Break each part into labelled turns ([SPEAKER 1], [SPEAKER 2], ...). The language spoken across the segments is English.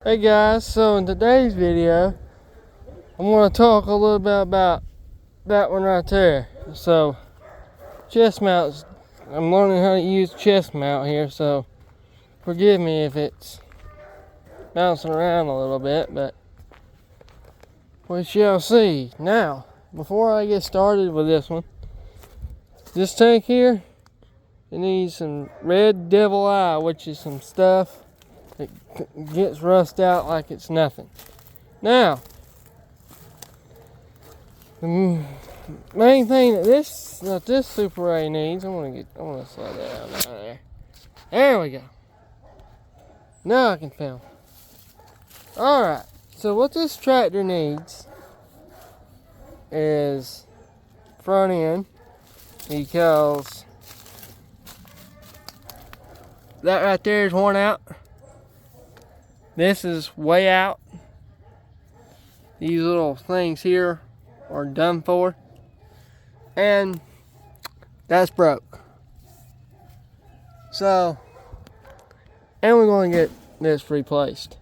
[SPEAKER 1] Hey guys, so in today's video, I'm going to talk a little bit about that one right there. So, chest mounts, I'm learning how to use chest mount here, so forgive me if it's bouncing around a little bit, but we shall see. Now, before I get started with this one, this tank here, it needs some red devil eye, which is some stuff that gets rust out like it's nothing. Now, the main thing that this Super A needs, I'm gonna slow that down right there. There we go. Now I can film. Alright, so what this tractor needs is front end, because that right there is worn out. This is way out. These little things here are done for, and that's broke. So, and we're going to get this replaced.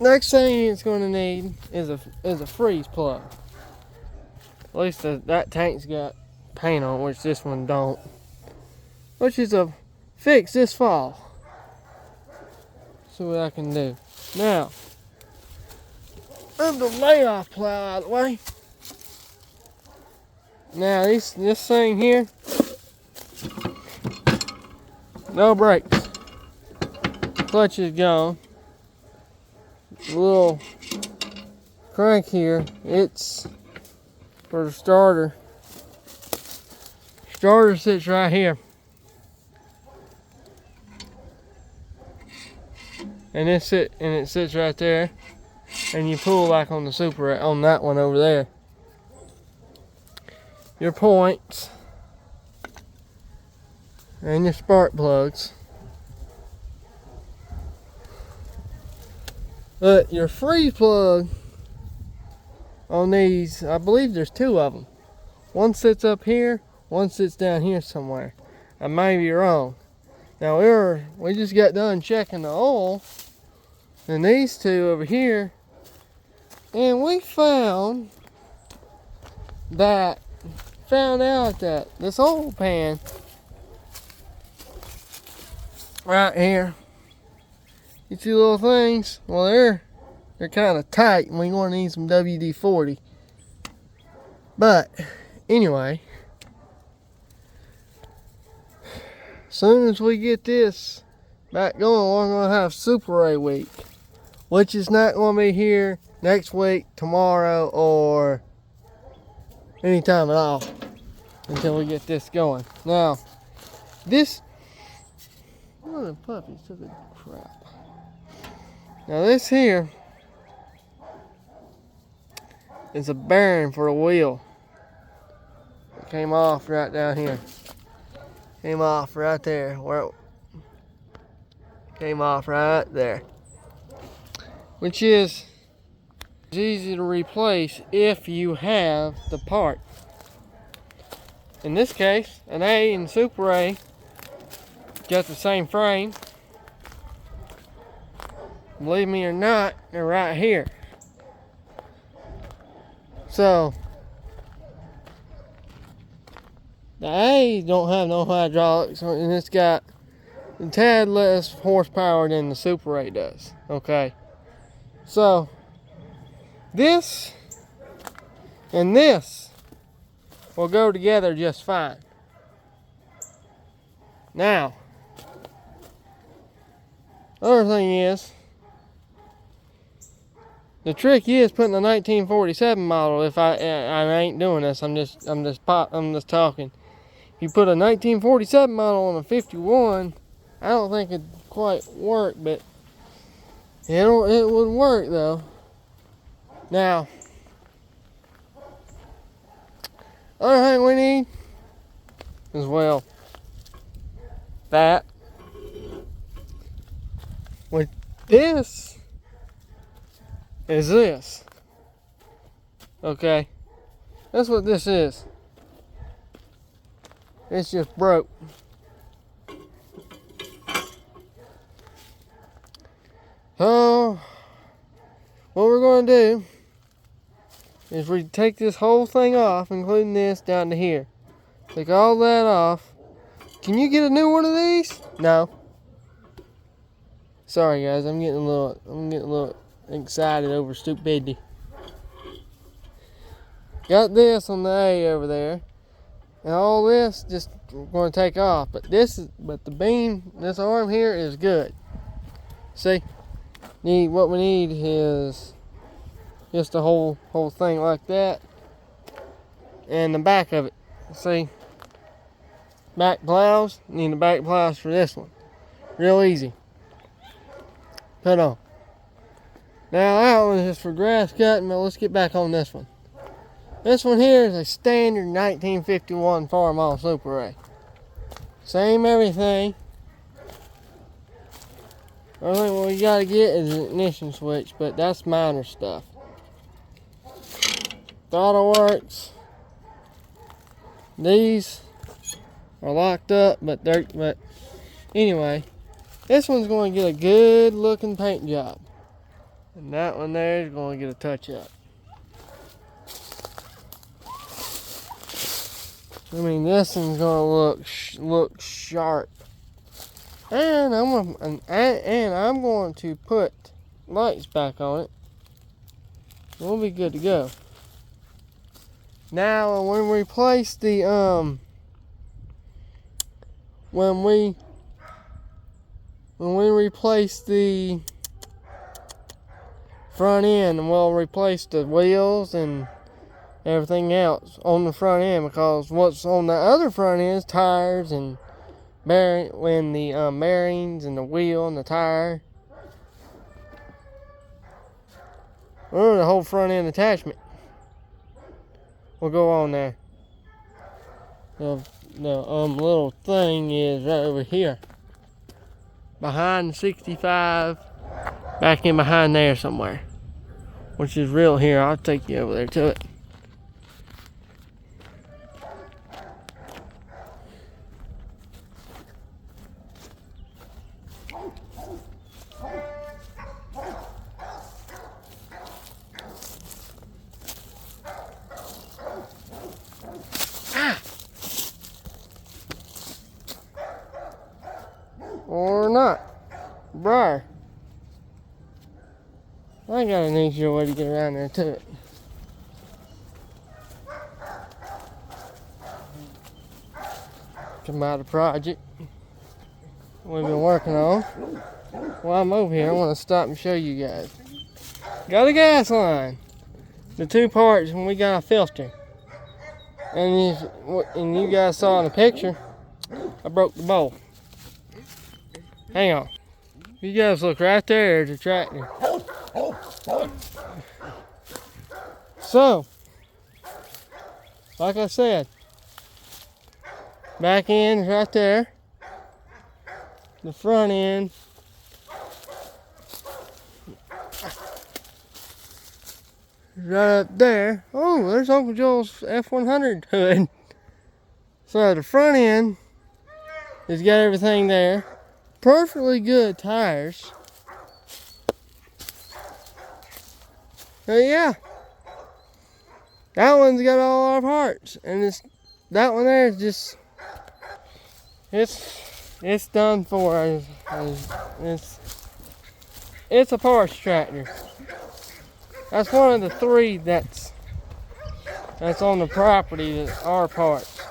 [SPEAKER 1] Next thing it's going to need is a freeze plug. At least that tank's got paint on, which this one don't. Which is a fix this fall. See what I can do. Now, move the layoff plow out of the way. Now this thing here, no brakes. Clutch is gone. The little crank here, it's for the starter. Starter sits right here. And it sits right there. And you pull like on the Super, on that one over there. Your points and your spark plugs. But your freeze plug on these, I believe there's two of them. One sits up here, one sits down here somewhere. I may be wrong. Now we just got done checking the oil, and these two over here, and we found out that this oil pan right here, you see little things, well they're kind of tight, and we're going to need some WD-40. But anyway, as soon as we get this back going, we're going to have Super A week, which is not going to be here next week, tomorrow, or anytime at all until we get this going. Now, this mother puppy took a crap. Now this here is a bearing for the wheel. It came off right down here. Came off right there. Where it came off right there. Which is easy to replace if you have the part. In this case, an A and Super A got the same frame. Believe me or not, they're right here. So, the A don't have no hydraulics, and it's got a tad less horsepower than the Super A does. Okay, so this and this will go together just fine. Now, other thing is, the trick is putting the 1947 model. If I ain't doing this, I'm just talking. If you put a 1947 model on a 51, I don't think it'd quite work, but it would work though. Now, other thing we need as well, that with this is this. Okay, that's what this is. It's just broke. So what we're going to do is we take this whole thing off, including this down to here. Take all that off. Can you get a new one of these? No. Sorry guys, I'm getting a little excited over stupidity. Got this on the A over there. And all this just we're going to take off. But the beam, this arm here is good. See? What we need is just the whole thing like that. And the back of it. See? Back plows. Need the back plows for this one. Real easy. Put on. Now that one is just for grass cutting, but let's get back on this one. This one here is a standard 1951 Farmall Super Ray. Same everything. Only what we gotta get is an ignition switch, but that's minor stuff. Throttle works. These are locked up, but anyway, this one's going to get a good looking paint job. And that one there is going to get a touch up. I mean, this one's going to look sharp. And I'm going to put lights back on it. We'll be good to go. Now, when we replace the when we replace the front end, and we'll replace the wheels and everything else on the front end, because what's on the other front end is tires and bearings and the wheel and the tire. Or the whole front end attachment will go on there. The little thing is right over here, behind 65, back in behind there somewhere, which is real here. I'll take you over there to it. Or not. Briar. I got an easier way to get around there to it. Come out of project we've been working on. While I'm over here, I want to stop and show you guys. Got a gas line. The two parts when we got a filter. And you guys saw in the picture, I broke the bowl. Hang on. You guys look right there, there's a tractor. So, like I said, back end is right there. The front end is right up there. Oh, there's Uncle Joel's F-100 hood. So the front end has got everything there. Perfectly good tires. So yeah, that one's got all our parts, and that one there is just it's done for. It's a parts tractor. That's one of the three that's on the property that are parts.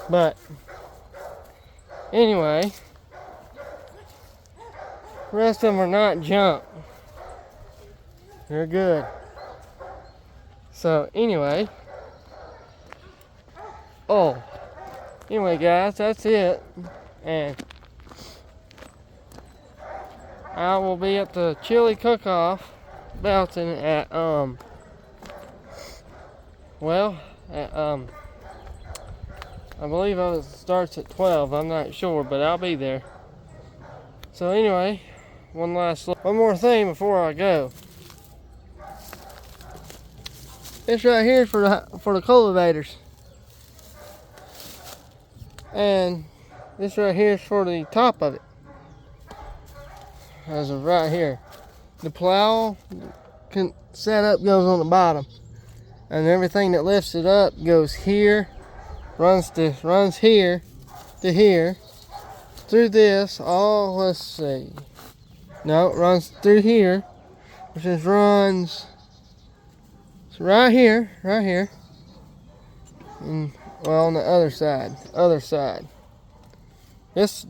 [SPEAKER 1] But anyway. The rest of them are not junk. They're good. So anyway. Anyway guys, that's it. And I will be at the chili cook-off Belton at I believe it starts at 12. I'm not sure, but I'll be there. So anyway, one more thing before I go. This right here is for the cultivators, and this right here is for the top of it. as of right here. The plow setup goes on the bottom, and everything that lifts it up goes here, runs here to here, through this. Oh, let's see. No, it runs through here, which just runs right here, and well, on the other side. This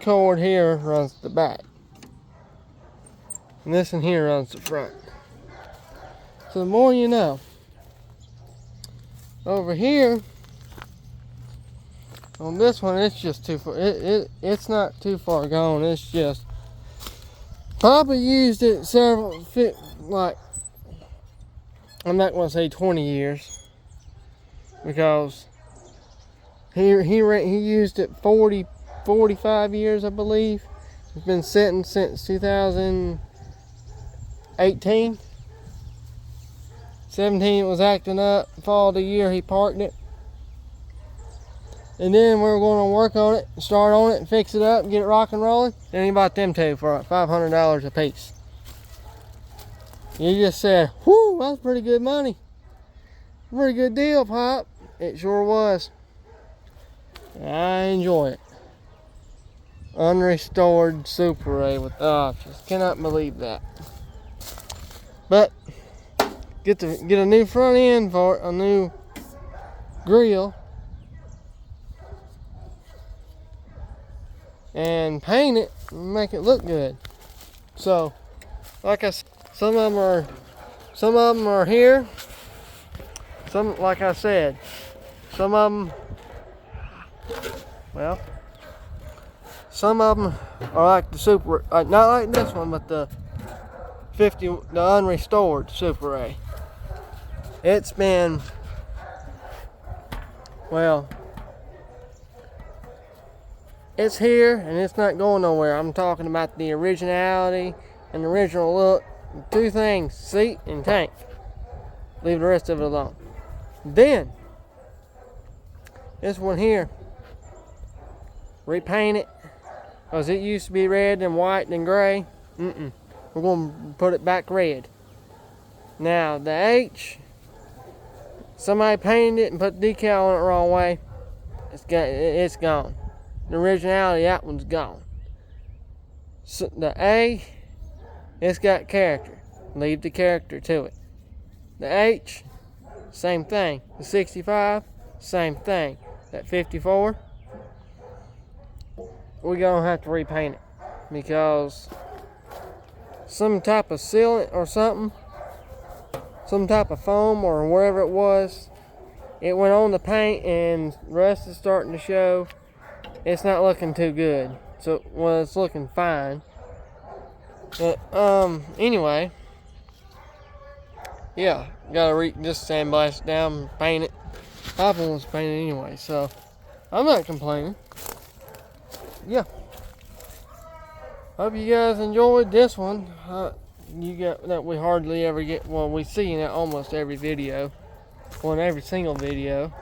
[SPEAKER 1] cord here runs the back, and this in here runs the front. So the more you know. Over here, on this one, it's just too far. It's not too far gone. It's just probably used it like, I'm not going to say 20 years, because he used it 45 years, I believe. It's been sitting since 2018. 17, it was acting up. Fall of the year, he parked it. And then we were going to work on it, start on it, and fix it up, and get it rock and rolling. Then he bought them two for $500 a piece. You just said, whew, that's pretty good money. Pretty good deal, Pop. It sure was. I enjoy it. Unrestored Super Ray with just cannot believe that. But get a new front end for it, a new grill, and paint it and make it look good. So, like I said, some of them are here. Some, like I said, some of them, well, some of them are like the Super, not like this one, but the unrestored Super A. It's been, well, it's here and it's not going nowhere. I'm talking about the originality and the original look. Two things, seat and tank. Leave the rest of it alone. Then, this one here, repaint it, because it used to be red and white and gray. We're going to put it back red. Now, the H, somebody painted it and put decal on it the wrong way. It's gone. The originality, that one's gone. So the A, it's got character. Leave the character to it. The H, same thing. The 65, same thing. That 54, we're going to have to repaint it, because some type of sealant or something, some type of foam or wherever it was, it went on the paint and rust is starting to show. It's not looking too good. So, well, it's looking fine. But, anyway, yeah, gotta just sandblast it down and paint it. Papa wants to paint it anyway, so I'm not complaining. Yeah. Hope you guys enjoyed this one. You got that we hardly ever get. Well, we see in almost every video, well, in every single video.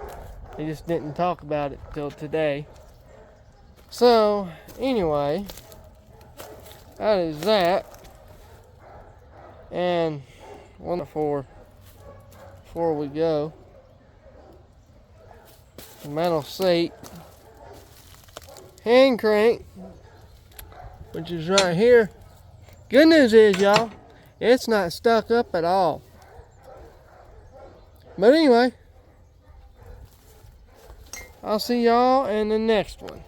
[SPEAKER 1] They just didn't talk about it till today. So anyway, that is that. And one before we go, the metal seat, hand crank, which is right here. Good news is, y'all, it's not stuck up at all. But anyway, I'll see y'all in the next one.